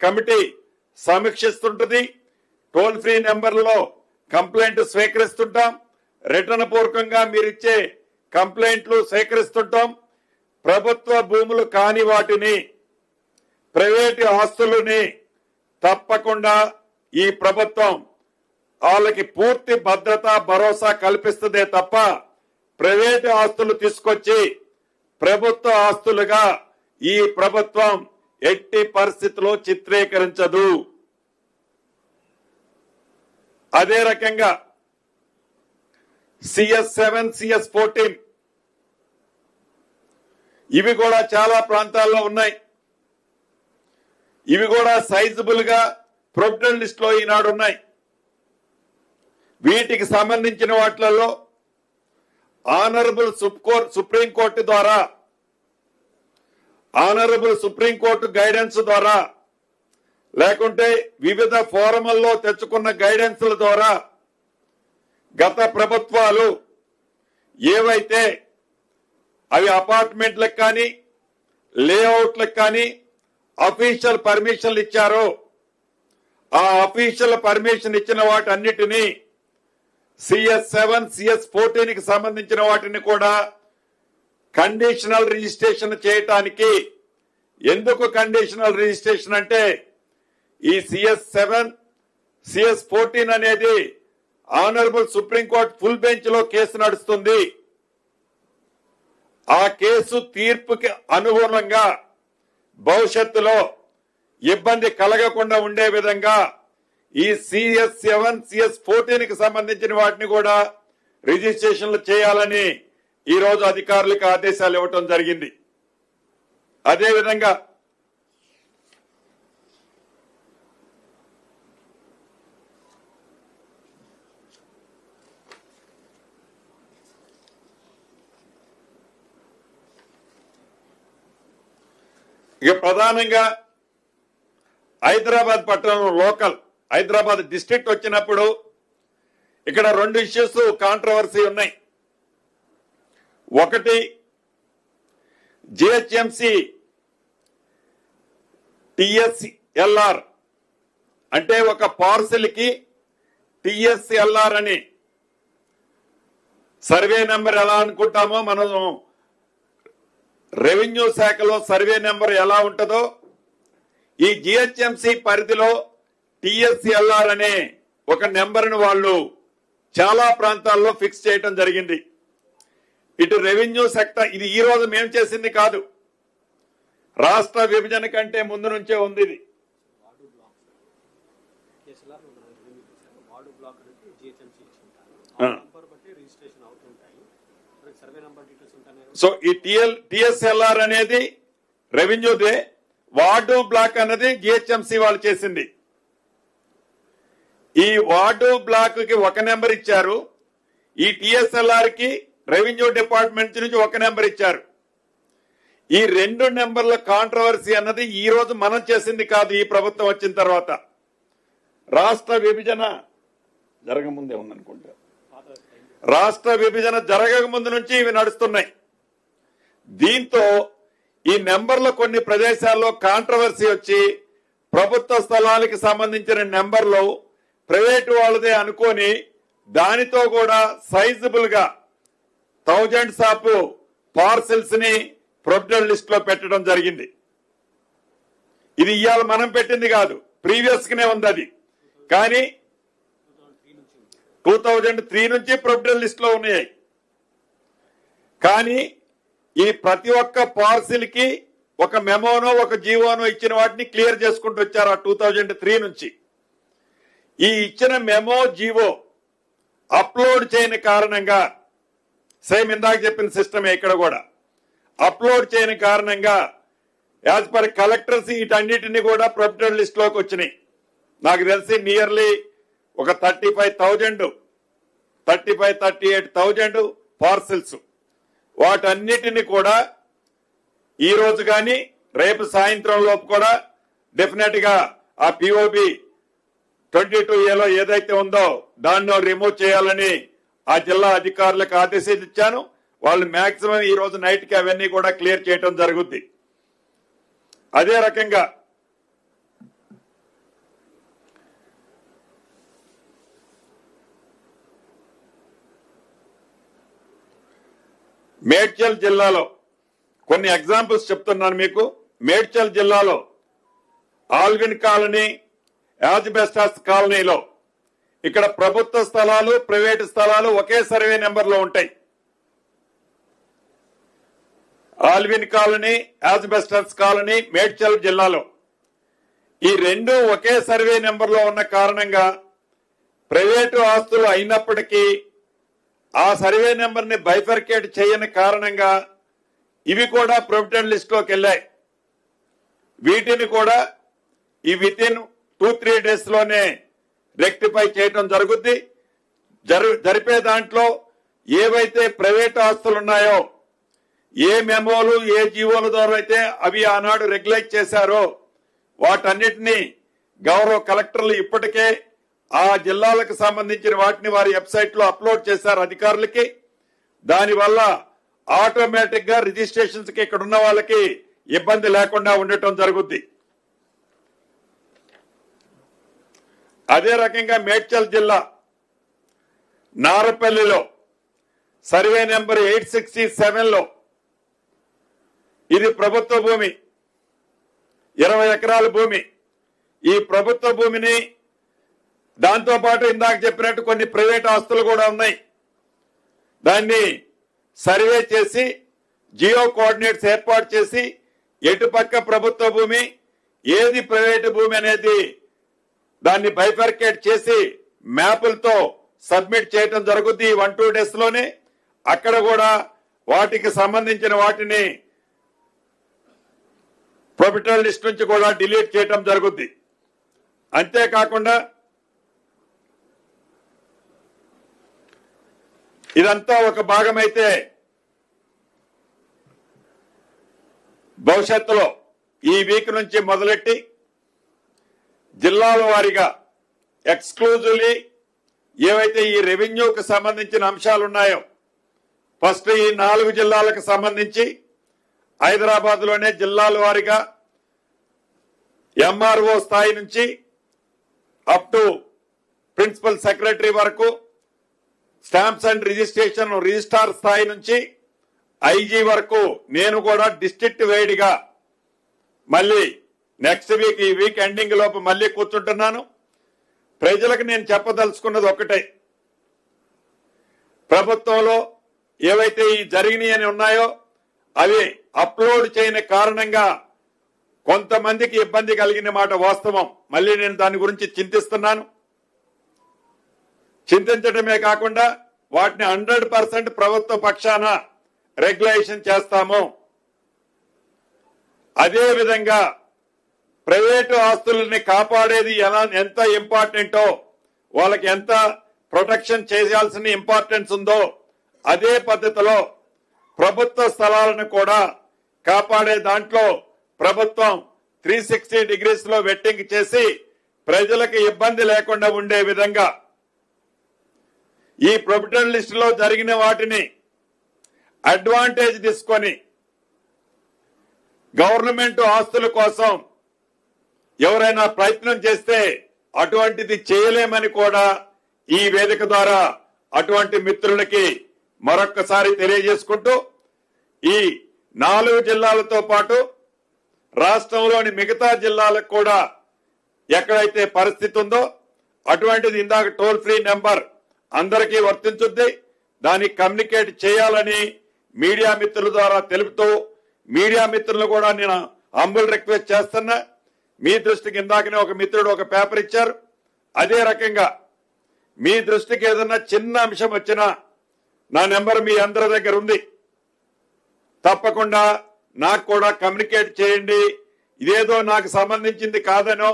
కమిటీ సమీక్షిస్తుంటది. టోల్ ఫ్రీ నెంబర్లో కంప్లైంట్ స్వీకరిస్తుంటాం, రిటర్న్ పూర్వకంగా మీరిచ్చే కంప్లైంట్లు సేకరిస్తుంటాం. ప్రభుత్వ భూములు కాని వాటిని, ప్రైవేటు ఆస్తులని తప్పకుండా ఈ ప్రభుత్వం వాళ్ళకి పూర్తి భద్రత భరోసా కల్పిస్తుందే తప్ప ప్రైవేటు ఆస్తులు తీసుకొచ్చి ప్రభుత్వ ఆస్తులుగా ఈ ప్రభుత్వం ఎట్టి పరిస్థితిలో చిత్రీకరించదు. అదే రకంగా CS7, CS14 ఇవి కూడా చాలా ప్రాంతాల్లో ఉన్నాయి. ఇవి కూడా సైజబుల్ గా ప్రొవిడెంట్ లిస్ట్ లో ఈనాడు ఉన్నాయి. వీటికి సంబంధించిన వాటిలలో ఆనరబుల్ సుప్రీంకోర్టు ద్వారా, ఆనరబుల్ సుప్రీంకోర్టు గైడెన్స్ ద్వారా, లేకుంటే వివిధ ఫోరముల్లో తెచ్చుకున్న గైడెన్స్ల ద్వారా గత ప్రభుత్వాలు ఏవైతే అవి అపార్ట్మెంట్లకు కానీ లేఅవుట్లకు కానీ అఫీషియల్ పర్మిషన్లు ఇచ్చారో ఆ అఫీషియల్ పర్మిషన్ ఇచ్చిన వాటన్నిటినీ CS7, CS14 కి సంబంధించిన వాటిని కూడా కండిషనల్ రిజిస్ట్రేషన్ చేయటానికి, ఎందుకు కండిషనల్ రిజిస్ట్రేషన్ అంటే ఈ CS7, CS14 అనేది ఆనరబుల్ సుప్రీంకోర్టు ఫుల్ బెంచ్ లో కేసు నడుస్తుంది. ఆ కేసు తీర్పుకి అనుగుణంగా భవిష్యత్తులో ఇబ్బంది కలగకుండా ఉండే విధంగా ఈ CS7, CS14 కి సంబంధించిన వాటిని కూడా రిజిస్ట్రేషన్లు చేయాలని ఈ రోజు అధికారులకు ఆదేశాలు ఇవ్వటం జరిగింది. అదేవిధంగా ఇక ప్రధానంగా హైదరాబాద్ పట్టణం లోకల్ హైదరాబాద్ డిస్ట్రిక్ట్ వచ్చినప్పుడు ఇక్కడ రెండు ఇష్యూస్ కాంట్రవర్సీ ఉన్నాయి. ఒకటి GHMC TSLR అంటే ఒక పార్సెల్ కి TSLR అని సర్వే నెంబర్ ఎలా అనుకుంటామో మనం రెవెన్యూ శాఖలో సర్వే నెంబర్ ఎలా ఉంటుందో ఈ GHMC పరిధిలో TSLR అనే ఒక నెంబర్ను వాళ్ళు చాలా ప్రాంతాల్లో ఫిక్స్ చేయటం జరిగింది. ఇటు రెవెన్యూ సెక్టర్, ఇది ఈ రోజు మేము చేసింది కాదు, రాష్ట్ర విభజన కంటే ముందు నుంచే ఉంది. ఇది సో ఈ TSLR అనేది రెవెన్యూదే, వార్డు బ్లాక్ అన్నది GHMC వాళ్ళు చేసింది. ఈ వార్డు బ్లాక్ కి ఒక నెంబర్ ఇచ్చారు, ఈ TSLR కి రెవెన్యూ డిపార్ట్మెంట్ నుంచి ఒక నెంబర్ ఇచ్చారు. ఈ రెండు నెంబర్ల కాంట్రవర్సీ అన్నది ఈ రోజు మనం చేసింది కాదు. ఈ ప్రభుత్వం వచ్చిన తర్వాత రాష్ట్ర విభజన జరగముందే ఉందనుకుంటా, రాష్ట్ర విభజన జరగక ముందు నుంచి ఇవి నడుస్తున్నాయి. దీంతో ఈ నెంబర్లు కొన్ని ప్రదేశాల్లో కాంట్రవర్సీ వచ్చి ప్రభుత్వ స్థలాలకు సంబంధించిన నెంబర్లు ప్రైవేటు వాళ్ళదే అనుకొని దానితో కూడా సైజబుల్ గా థౌజండ్స్ ఆఫ్ పార్సెల్స్ ని ప్రొవిడెంట్ లిస్ట్ లో పెట్టడం జరిగింది. ఇది ఇవాళ మనం పెట్టింది కాదు, ప్రీవియస్ గానే ఉంది అది. కానీ 2003 నుంచి ప్రొవిడెంట్ లిస్ట్ లో ఉన్నాయి. కానీ ఈ ప్రతి ఒక్క పార్సిల్ కి ఒక మెమోనో ఒక జీవోనో ఇచ్చిన వాటిని క్లియర్ చేసుకుంటూ వచ్చారు ఆ 2003 నుంచి. ఈ ఇచ్చిన మెమో జీవో అప్లోడ్ చేయని కారణంగా, సేమ్ ఇందాక చెప్పిన సిస్టమే ఇక్కడ కూడా అప్లోడ్ చేయని కారణంగా యాజ్ పర్ కలెక్టర్స్ వీటన్నిటిని కూడా ప్రొవిడెంట్ లిస్ట్ లోకి వచ్చినాయి. నాకు తెలిసి నియర్లీ ఒక 38,000 పార్సిల్స్, వాటన్నిటిని కూడా ఈ రోజు కానీ రేపు సాయంత్రం లోపు కూడా డెఫినెట్ గా ఆ POB 22A ఏదైతే ఉందో దాన్ని రిమూవ్ చేయాలని ఆ జిల్లా అధికారులకు ఆదేశాలు ఇచ్చాను. వాళ్ళు మాక్సిమం ఈ రోజు నైట్ కి అవన్నీ కూడా క్లియర్ చేయడం జరుగుద్ది. అదే రకంగా మేడ్చల్ జిల్లాలో కొన్ని ఎగ్జాంపుల్స్ చెప్తున్నాను మీకు. మేడ్చల్ జిల్లాలో ఆల్విన్ కాలనీ, యాజ్బెస్టాస్ కాలనీలో ఇక్కడ ప్రభుత్వ స్థలాలు ప్రైవేటు స్థలాలు ఒకే సర్వే నెంబర్ లో ఉంటాయి. Alwyn colony, asbestos colony Medchal జిల్లాలో ఈ రెండు ఒకే సర్వే నెంబర్ లో ఉన్న కారణంగా ప్రైవేటు ఆస్తులు అయినప్పటికీ ఆ సర్వే నెంబర్ ని బైఫర్కేట్ చేయని కారణంగా ఇవి కూడా ప్రొవిడెంట్ లిస్ట్ లోకి వెళ్ళాయి. వీటిని కూడా ఈ వితిన్ 2-3 డేస్ లోనే రెక్టిఫై చేయడం జరుగుద్ది. జరిపే దాంట్లో ఏవైతే ప్రైవేట్ ఆస్తులు ఉన్నాయో, ఏ మెమోలు ఏ జీవోల ద్వారా అయితే అవి ఆనాడు రెగ్యులేట్ చేశారో వాటన్నిటినీ గౌరవ కలెక్టర్లు ఇప్పటికే ఆ జిల్లాలకు సంబంధించిన వాటిని వారి వెబ్సైట్ లో అప్లోడ్ చేశారు అధికారులకి. దానివల్ల ఆటోమేటిక్ గా రిజిస్ట్రేషన్స్ కి ఇక్కడ ఉన్న వాళ్ళకి ఇబ్బంది లేకుండా ఉండటం జరుగుద్ది. అదే రకంగా మేడ్చల్ జిల్లా నారపల్లిలో సర్వే నెంబర్ 867లో ఇది ప్రభుత్వ భూమి, 20 ఎకరాల భూమి. ఈ ప్రభుత్వ భూమిని దాంతో పాటు ఇందాక చెప్పినట్టు కొన్ని ప్రైవేట్ ఆస్తులు కూడా ఉన్నాయి. దాన్ని సర్వే చేసి జియో కోఆర్డినేట్స్ ఏర్పాటు చేసి ఎటుపక్క ప్రభుత్వ భూమి ఏది ప్రైవేట్ భూమి అనేది దాన్ని బైఫర్కేట్ చేసి మ్యాపులతో సబ్మిట్ చేయడం జరుగుద్ది 1-2 డేస్ లోనే. అక్కడ కూడా వాటికి సంబంధించిన వాటిని ప్రొవిడెంట్ లిస్ట్ నుంచి కూడా డిలీట్ చేయడం జరుగుద్ది. అంతేకాకుండా ఇదంతా ఒక భాగమైతే భవిష్యత్తులో ఈ వీక్ నుంచి మొదలెట్టి జిల్లాల వారీగా ఎక్స్క్లూజివ్లీ ఏవైతే ఈ రెవెన్యూకి సంబంధించిన అంశాలు ఉన్నాయో ఫస్ట్ ఈ 4 జిల్లాలకు సంబంధించి హైదరాబాద్ లోనే జిల్లాల వారీగా ఎంఆర్ఓ స్థాయి నుంచి అప్ టు ప్రిన్సిపల్ సెక్రటరీ వరకు, స్టాంప్స్ అండ్ రిజిస్ట్రేషన్ రిజిస్ట్రార్ స్థాయి నుంచి ఐజీ వరకు నేను కూడా డిస్ట్రిక్ట్ వైడ్గా మళ్ళీ నెక్స్ట్ వీక్ ఈ వీక్ ఎండింగ్ లోపు మళ్ళీ కూర్చుంటున్నాను. ప్రజలకు నేను చెప్పదలుచుకున్నది ఒకటే, ప్రభుత్వంలో ఏవైతే ఈ జరిగినాయి అని ఉన్నాయో అవి అప్లోడ్ చేయని కారణంగా కొంతమందికి ఇబ్బంది కలిగిన మాట వాస్తవం. మళ్ళీ నేను దాని గురించి చింతిస్తున్నాను. చింతించడమే కాకుండా వాటిని 100% ప్రభుత్వ పక్షాన రెగ్యులేషన్ చేస్తాము. అదే విధంగా ప్రైవేటు ఆస్తుల్ని కాపాడేది ఎంత ఇంపార్టెంటో, వాళ్ళకి ఎంత ప్రొటెక్షన్ చేయాల్సిన ఇంపార్టెన్స్ ఉందో అదే పద్ధతిలో ప్రభుత్వ స్థలాలను కూడా కాపాడే దాంట్లో ప్రభుత్వం 360 డిగ్రీస్ లో వెట్టింగ్ చేసి ప్రజలకు ఇబ్బంది లేకుండా ఉండే విధంగా ఈ ప్రొవిడెంట్ లిస్ట్ లో జరిగిన వాటిని అడ్వాంటేజ్ తీసుకొని గవర్నమెంట్ ఆస్తుల కోసం ఎవరైనా ప్రయత్నం చేస్తే అటువంటిది చేయలేమని కూడా ఈ వేదిక ద్వారా అటువంటి మిత్రులకి మరొక్కసారి తెలియజేసుకుంటూ ఈ 4 జిల్లాలతో పాటు రాష్ట్రంలోని మిగతా జిల్లాలకు కూడా ఎక్కడైతే పరిస్థితి ఉందో అటువంటిది ఇందాక టోల్ ఫ్రీ నెంబర్ అందరికీ వర్తించుద్ది, దాన్ని కమ్యూనికేట్ చేయాలని మీడియా మిత్రుల ద్వారా తెలుపుతూ మీడియా మిత్రులు కూడా నేను హంబుల్ రిక్వెస్ట్ చేస్తున్నా. మీ దృష్టికి ఇందాకనే ఒక మిత్రుడు ఒక పేపర్ ఇచ్చారు. అదే రకంగా మీ దృష్టికి ఏదన్నా చిన్న అంశం వచ్చినా నా నెంబర్ మీ అందరి దగ్గర ఉంది, తప్పకుండా నాకు కూడా కమ్యూనికేట్ చేయండి. ఇదేదో నాకు సంబంధించింది కాదనో,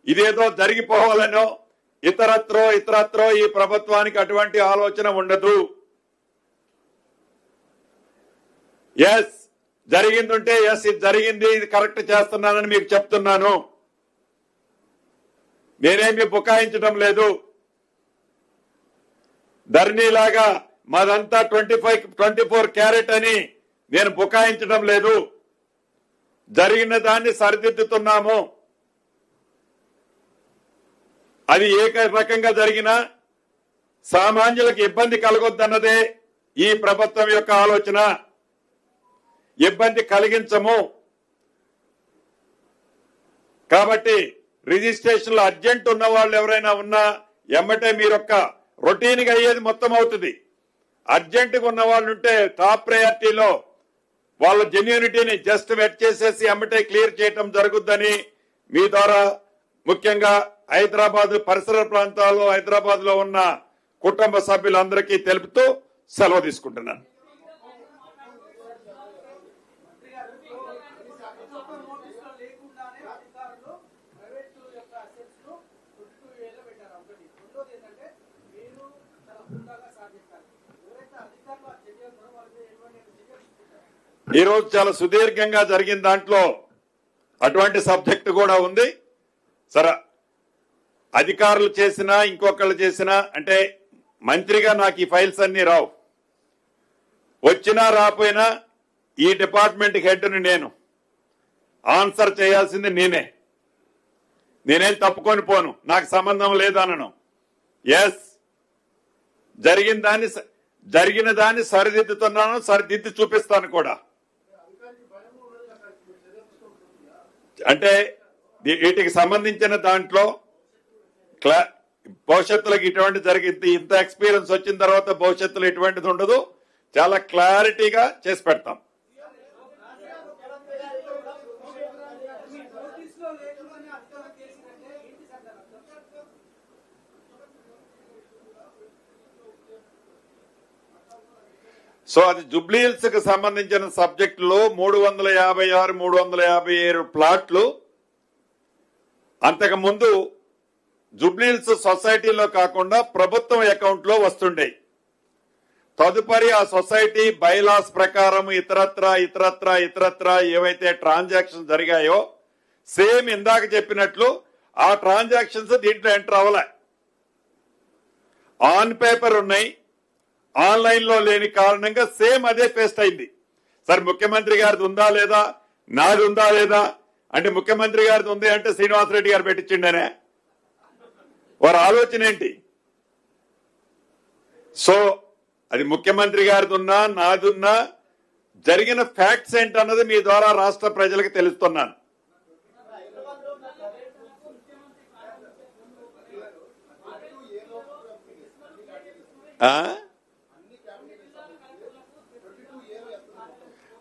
ఇదేదో జరిగిపోవాలనో ఇతరత్రో ఈ ప్రభుత్వానికి అటువంటి ఆలోచన ఉండదు. ఎస్ జరిగిందంటే ఎస్ ఇది జరిగింది, ఇది కరెక్ట్ చేస్తున్నానని మీకు చెప్తున్నాను. నేనేమి బుకాయించడం లేదు. ధరణిలాగా మాదంతా 24 క్యారెట్ అని నేను బుకాయించడం లేదు. జరిగిన దాన్ని సరిదిద్దుతున్నాము. అది ఏ రకంగా జరిగినా సామాన్యులకు ఇబ్బంది కలగొద్దన్నదే ఈ ప్రభుత్వం యొక్క ఆలోచన. ఇబ్బంది కలిగించము. కాబట్టి రిజిస్ట్రేషన్లో అర్జెంట్ ఉన్న వాళ్ళు ఎవరైనా ఉన్నా ఎమ్మటే మీరొక్క రొటీన్గా అయ్యేది మొత్తం అవుతుంది. అర్జెంటుగా ఉన్న వాళ్ళు ఉంటే టాప్ ప్రయారిటీలో వాళ్ళ జెన్యూనిటీని జస్ట్ వెట్ చేసేసి ఎమ్మటే క్లియర్ చేయటం జరుగుద్దని మీ ద్వారా ముఖ్యంగా హైదరాబాద్ పరిసర ప్రాంతాల్లో హైదరాబాద్ లో ఉన్న కుటుంబ సభ్యులందరికీ తెలుపుతూ సెలవు తీసుకుంటున్నాను. ఈరోజు చాలా సుదీర్ఘంగా జరిగిన దాంట్లో అటువంటి సబ్జెక్టు కూడా ఉంది. సరే, అధికారులు చేసినా ఇంకొకళ్ళు చేసినా అంటే మంత్రిగా నాకు ఈ ఫైల్స్ అన్ని రావు. వచ్చినా రాపోయినా ఈ డిపార్ట్మెంట్ హెడ్ని నేను ఆన్సర్ చేయాల్సింది నేనేం తప్పుకొని పోను, నాకు సంబంధం లేదనను. ఎస్, జరిగిన దాన్ని సరిదిద్దుతున్నాను, సరిదిద్ది చూపిస్తాను కూడా. అంటే వీటికి సంబంధించిన దాంట్లో భవిష్యత్తులోకి ఇటువంటి జరిగింది, ఇంత ఎక్స్పీరియన్స్ వచ్చిన తర్వాత భవిష్యత్తులో ఎటువంటిది ఉండదు, చాలా క్లారిటీగా చేసి పెడతాం. సో అది జూబ్లీహిల్స్ కి సంబంధించిన సబ్జెక్టులో 356, 357 ప్లాట్లు అంతకు ముందు జూబ్లీహిల్స్ సొసైటీలో కాకుండా ప్రభుత్వం అకౌంట్ లో వస్తుండే. తదుపరి ఆ సొసైటీ బైలాస్ ప్రకారం ఇతరత్ర ఏవైతే ట్రాన్సాక్షన్స్ జరిగాయో సేమ్ ఇందాక చెప్పినట్లు ఆ ట్రాన్సాక్షన్స్ దీంట్లో ఎంటర్ అవ్వలే. ఆన్ పేపర్ ఉన్నాయి, ఆన్లైన్ లో లేని కారణంగా సేమ్ అదే పేస్ట్ అయింది. సరే, ముఖ్యమంత్రి గారిది ఉందా లేదా, నాది ఉందా లేదా అంటే ముఖ్యమంత్రి గారిది ఉంది అంటే శ్రీనివాసరెడ్డి గారు పెట్టించిండనే వారి ఆలోచన ఏంటి? సో అది ముఖ్యమంత్రి గారిది ఉన్నా నాది ఉన్నా జరిగిన ఫ్యాక్ట్స్ ఏంటన్నది మీ ద్వారా రాష్ట్ర ప్రజలకు తెలుస్తున్నాను.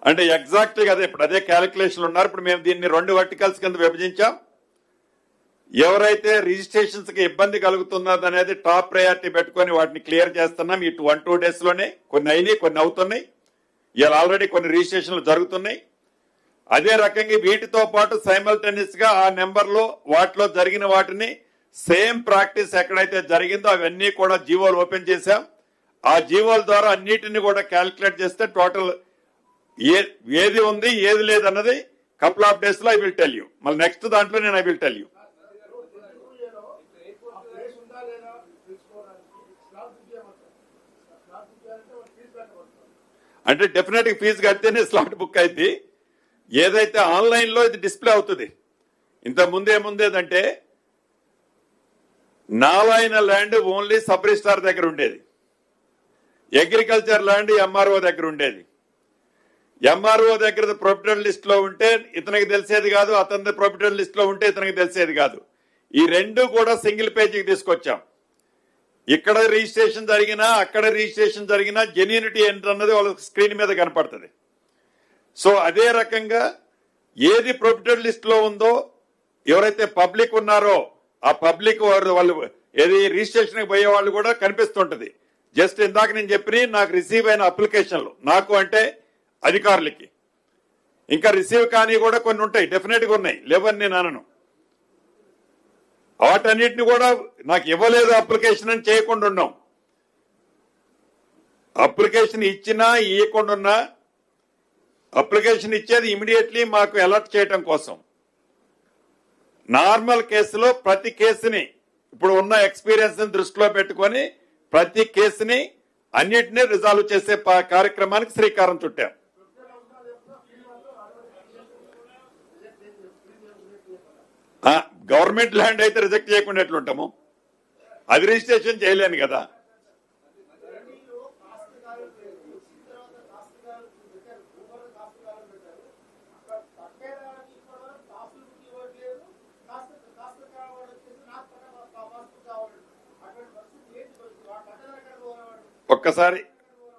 అంటే ఎగ్జాక్ట్ గా అదే ఇప్పుడు అదే క్యాలిక్యులేషన్ ఉన్నారు. ఇప్పుడు మేము దీన్ని 2 వర్టికల్స్ కింద విభజించాం. ఎవరైతే రిజిస్ట్రేషన్స్ కి ఇబ్బంది కలుగుతున్నది అనేది టాప్ ప్రయారిటీ పెట్టుకొని వాటిని క్లియర్ చేస్తున్నాం. ఈ 1-2 డేస్ లోనే కొన్ని అయినాయి, కొన్ని అవుతున్నాయి. ఇలా ఆల్రెడీ కొన్ని రిజిస్ట్రేషన్లు జరుగుతున్నాయి. అదే రకంగా వీటితో పాటు సైమల్టేనియస్ గా ఆ నెంబర్ లో వాటిలో జరిగిన వాటిని సేమ్ ప్రాక్టీస్ ఎక్కడైతే జరిగిందో అవన్నీ కూడా జీవోలు ఓపెన్ చేశాం. ఆ జీవోల ద్వారా అన్నిటిని కూడా క్యాల్కులేట్ చేస్తే టోటల్ ఏది ఉంది ఏది లేదన్నది కపుల్ ఆఫ్ డేస్ లో ఐ విల్ టెల్ యూ. మళ్ళీ నెక్స్ట్ దాంట్లో నేను ఐ విల్ టెల్ యూ. అంటే డెఫినెట్ గా ఫీజు కడితేనే స్లాట్ బుక్ అయింది. ఏదైతే ఆన్లైన్ లో ఇది డిస్ప్లే అవుతుంది. ఇంత ముందేముందేదంటే నాలాయన ల్యాండ్ ఓన్లీ సబ్ రిజిస్ట్రార్ దగ్గర ఉండేది, అగ్రికల్చర్ ల్యాండ్ ఎంఆర్ఓ దగ్గర ఉండేది. ఎంఆర్ఓ దగ్గర ప్రొపరేటర్ లిస్ట్ లో ఉంటే ఇతనికి తెలిసేది కాదు, అతని ప్రొపరేటర్ లిస్ట్ లో ఉంటే ఇతనికి తెలిసేది కాదు. ఈ రెండు కూడా సింగిల్ పేజీకి తీసుకొచ్చాం. ఇక్కడ రిజిస్ట్రేషన్ జరిగినా అక్కడ రిజిస్ట్రేషన్ జరిగినా జెన్యూనిటీ ఏంటన్నది వాళ్ళ స్క్రీన్ మీద కనపడుతుంది. సో అదే రకంగా ఏది ప్రొపరేటర్ లిస్ట్ లో ఉందో ఎవరైతే పబ్లిక్ ఉన్నారో ఆ పబ్లిక్ వాళ్ళు ఏది రిజిస్ట్రేషన్ పోయే వాళ్ళు కూడా కనిపిస్తుంటది. జస్ట్ ఇందాక నేను చెప్పిన నాకు రిసీవ్ అయిన అప్లికేషన్లు నాకు అంటే అధికారులకి ఇంకా రిసీవ్ కానీ కూడా కొన్ని ఉంటాయి, డెఫినెట్ గా ఉన్నాయి, లేవని నేను అనను. వాటన్నిటిని కూడా నాకు ఇవ్వలేదు అప్లికేషన్ అని చేయకుండా ఉన్నాం. అప్లికేషన్ ఇచ్చినా ఇవ్వకుండా ఉన్నా అప్లికేషన్ ఇచ్చేది ఇమీడియట్లీ మాకు అలర్ట్ చేయటం కోసం. నార్మల్ కేసులో ప్రతి కేసుని ఇప్పుడు ఉన్న ఎక్స్పీరియన్స్ దృష్టిలో పెట్టుకొని ప్రతి కేసుని అన్నిటినీ రిజాల్వ్ చేసే కార్యక్రమానికి శ్రీకారం చుట్టాం. గవర్నమెంట్ ల్యాండ్ అయితే రిజెక్ట్ చేయకుండా ఎట్లుంటాము, అది రిజిస్ట్రేషన్ చేయలేను కదా.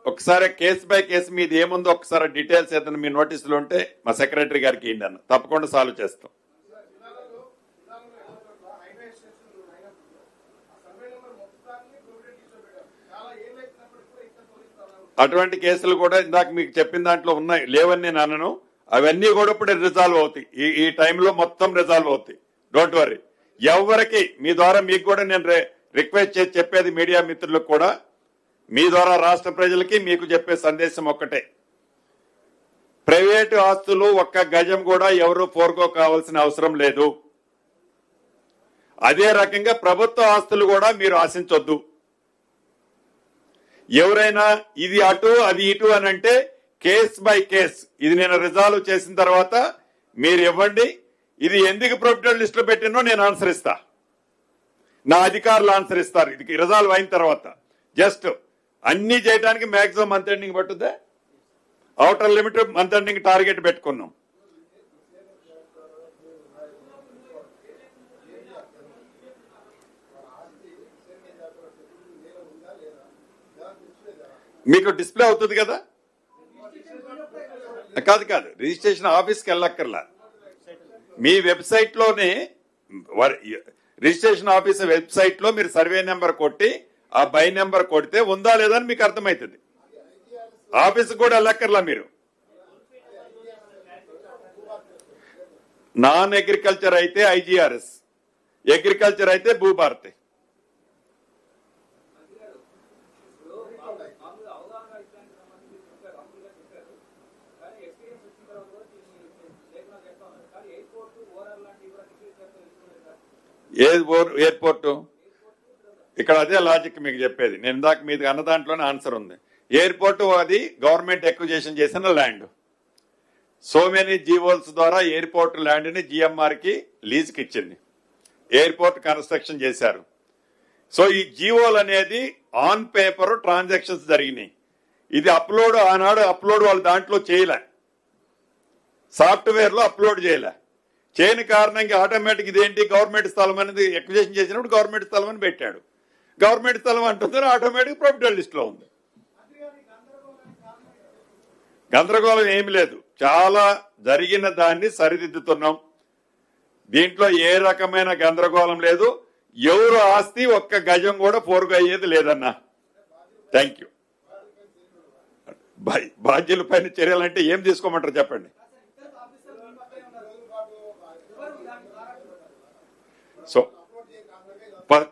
ఒక్కసారి కేసు బై కేసు మీది ఏముందో ఒక్కసారి డీటెయిల్స్ ఏదైనా మీ నోటీసులు ఉంటే మా సెక్రటరీ గారికి ఇవ్వండి అన్న, తప్పకుండా సాల్వ్ చేస్తాం. అటువంటి కేసులు కూడా ఇందాక మీకు చెప్పిన దాంట్లో ఉన్నాయి, లేవని నేను అనను. అవన్నీ కూడా ఇప్పుడు రిజాల్వ్ అవుతాయి. ఈ టైంలో మొత్తం రిజాల్వ్ అవుతాయి, డోంట్ వరీ. ఎవరికి మీ ద్వారా మీకు కూడా నేను రిక్వెస్ట్ చేసి చెప్పేది మీడియా మిత్రులకు కూడా, మీ ద్వారా రాష్ట్ర ప్రజలకి మీకు చెప్పే సందేశం ఒక్కటే, ప్రైవేటు ఆస్తులు ఒక్క గజం కూడా ఎవరు ఫోర్గో కావాల్సిన అవసరం లేదు. అదే రకంగా ప్రభుత్వ ఆస్తులు కూడా మీరు ఆశించొద్దు. ఎవరైనా ఇది అటు అది ఇటు అని అంటే కేస్ బై కేస్ ఇది నేను రిజాల్వ్ చేసిన తర్వాత మీరు ఇవ్వండి. ఇది ఎందుకు ప్రొహిబిటెడ్ లిస్ట్ లో పెట్టినో నేను ఆన్సర్ ఇస్తా, నా అధికారులు ఆన్సర్ ఇస్తారు. ఇది రిజాల్వ్ అయిన తర్వాత జస్ట్ అన్ని చేయడానికి మాక్సిమం మంత్ ఎండింగ్ పట్టుద్దా, outer limit month ending target పెట్టుకున్నాం. మీకు డిస్ప్లే అవుతుంది కదా? కాదు కాదు, రిజిస్ట్రేషన్ ఆఫీస్కి వెళ్ళక్కర్లా, మీ వెబ్సైట్ లోనే రిజిస్ట్రేషన్ ఆఫీస్ వెబ్సైట్ లో మీరు సర్వే నెంబర్ కొట్టి ఆ బై నెంబర్ కొడితే ఉందా లేదా అని మీకు అర్థమవుతుంది. ఆఫీస్కి కూడా వెళ్ళక్కర్లా మీరు. నాన్ అగ్రికల్చర్ అయితే ఐజీఆర్ఎస్, అగ్రికల్చర్ అయితే భూభారతి. ఎయిర్పోర్టు ఇక్కడ అదే లాజిక్ మీకు చెప్పేది. నేను ఇందాక మీది అన్న దాంట్లోనే ఆన్సర్ ఉంది. ఎయిర్పోర్టు అది గవర్నమెంట్ ఎక్విజిషన్ చేసిన ల్యాండ్. సో మెనీ జీవోల్స్ ద్వారా ఎయిర్పోర్ట్ ల్యాండ్ ని జిఎంఆర్ కి లీజ్ కి ఇచ్చింది, ఎయిర్పోర్ట్ కన్స్ట్రక్షన్ చేశారు. సో ఈ జీవోల్ అనేది ఆన్ పేపర్ ట్రాన్సాక్షన్స్ జరిగినాయి. ఇది అప్లోడ్ ఆనాడు అప్లోడ్ వాళ్ళు దాంట్లో చేయలే, సాఫ్ట్వేర్ లో అప్లోడ్ చేయలే. చేయని కారణంగా ఆటోమేటిక్ ఇదేంటి గవర్నమెంట్ స్థలం అనేది ఎక్విజిషన్ చేసినప్పుడు గవర్నమెంట్ స్థలం అని పెట్టాడు. గవర్నమెంట్ స్థలం అంటున్నారు, ఆటోమేటిక్ ప్రొహిబిటెడ్ లిస్ట్ లో ఉంది. గందరగోళం ఏమి లేదు, చాలా జరిగిన దాన్ని సరిదిద్దుతున్నాం. దీంట్లో ఏ రకమైన గందరగోళం లేదు. ఎవరు ఆస్తి ఒక్క గజం కూడా పోరుగు అయ్యేది లేదన్నా. Thank you. బాధ్యుల పైన చర్యలంటే ఏం తీసుకోమంటారు చెప్పండి. సో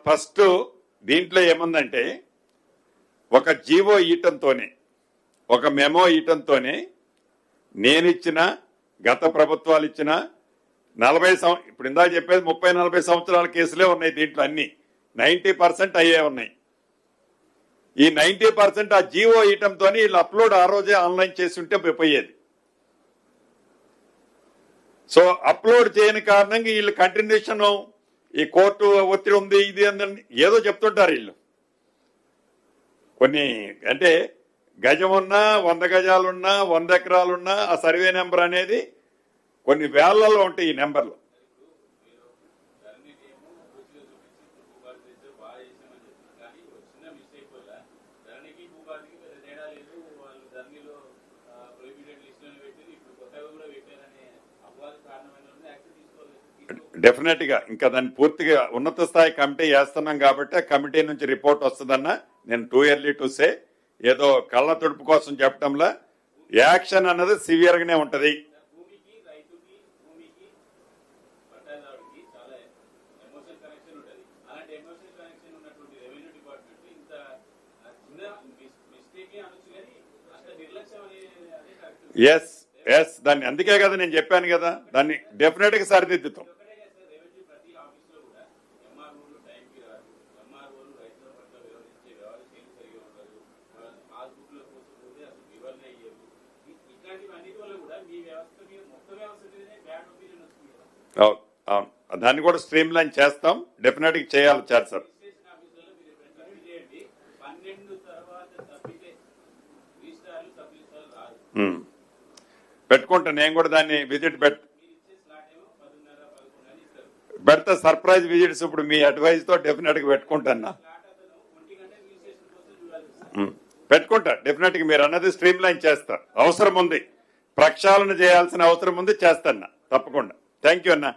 ఫస్ట్ దీంట్లో ఏముందంటే ఒక జీవో ఇయటంతోనే, ఒక మెమో ఇయటంతోనే నేనిచ్చిన, గత ప్రభుత్వాలు ఇచ్చిన 40 ఇప్పుడు ఇందాక చెప్పేది 30-40 సంవత్సరాల కేసులే ఉన్నాయి. దీంట్లో అన్ని 90% అయ్యే ఉన్నాయి. ఈ 90% ఆ జీవో ఇయటంతో వీళ్ళు అప్లోడ్ ఆ రోజే ఆన్లైన్ చేసి ఉంటే పోయేది. సో అప్లోడ్ చేయని కారణంగా వీళ్ళు కంటిన్యూషన్ ఈ కోర్టు ఒత్తిడి ఉంది ఇది అందని ఏదో చెప్తుంటారు వీళ్ళు. కొన్ని అంటే గజం ఉన్నా 100 గజాలున్నా 100 ఎకరాలున్నా ఆ సర్వే నెంబర్ అనేది కొన్ని వేళ్లలో ఉంటాయి ఈ నెంబర్లు. డెఫినెట్ గా ఇంకా దాన్ని పూర్తిగా ఉన్నత స్థాయి కమిటీ వేస్తున్నాం కాబట్టి ఆ కమిటీ నుంచి రిపోర్ట్ వస్తుందన్నా. నేను టూ ఎర్లీ టు సే, ఏదో కళ్ళ తుడుపు కోసం చెప్పడంలో యాక్షన్ అన్నది సివియర్ గానే ఉంటది. ఎస్ ఎస్, దాన్ని అందుకే కదా నేను చెప్పాను కదా, దాన్ని డెఫినెట్ గా సరిదిద్దుతాం. అవును, దాన్ని కూడా స్ట్రీమ్ లైన్ చేస్తాం, డెఫినెట్ గా చేయాలి సార్. పెట్టుకుంటా నేను కూడా దాన్ని విజిట్ పెడతా, సర్ప్రైజ్ విజిట్స్ ఇప్పుడు మీ అడ్వైజ్ తో డెఫినెట్ గా పెట్టుకుంటాను. పెట్టుకుంటా డెఫినెట్ గా, మీరు అన్నది స్ట్రీమ్ లైన్ చేస్తా. అవసరం ఉంది, ప్రక్షాళన చేయాల్సిన అవసరం ఉంది, చేస్తాను తప్పకుండా. థ్యాంక్ యూ అన్నా.